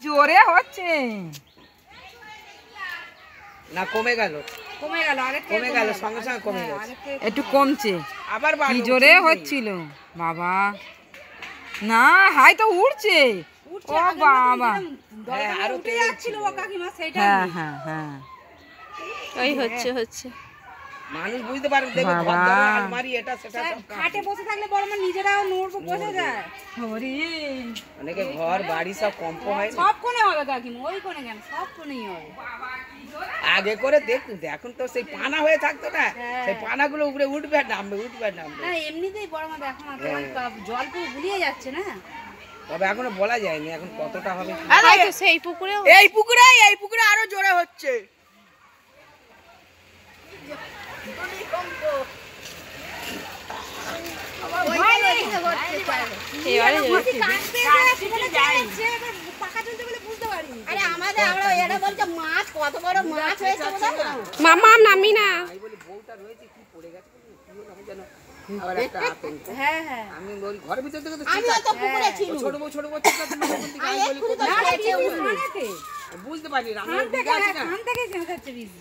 জোরে হচ্ছে না, কমে গেল সঙ্গে সঙ্গে কমে গেছে, একটু কমছে, আবার কি জোরে হচ্ছিল বাবা। না হাই তো উঠছে, ও বাবা। আরো হ্যাঁ হ্যাঁ হ্যাঁ, ওই হচ্ছে মানুষ বুঝতে পারে, দেখো ঘর দরজা আলমারি এটা সেটা সব খাটে বসে থাকলে বড় মা নিজেরাও নড়বো, বসে যায়। অনেকে ঘর বাড়ি সব কম্প হয় না। সব কোণে হবে কাকিমা, ওই কোণে কেন, সব কোণেই হবে। আগে করে দেখুন, এখন তো সেই পানা হয়ে থাকতো না, সেই পানাগুলো উপরে উঠবে আর নামবে, উঠবে আর নামবে। না এমনিতেই বড় মা এখন জল পুরো গুলিয়ে যাচ্ছে না। তবে এখনো বলা যায়নি এখন কতটা হবে। সেই পুকুরে এই পুকুরে আরো জোরে হচ্ছে। মামা নামি না, আবার একটা আতঙ্ক। হ্যাঁ হ্যাঁ, আমি বলি ঘরের ভিতর থেকে তো ছোট বউ না রে, বুঝতে পারি রান্নার দিকে আছে না, খান থেকে চেঁচাচ্ছে বেশি।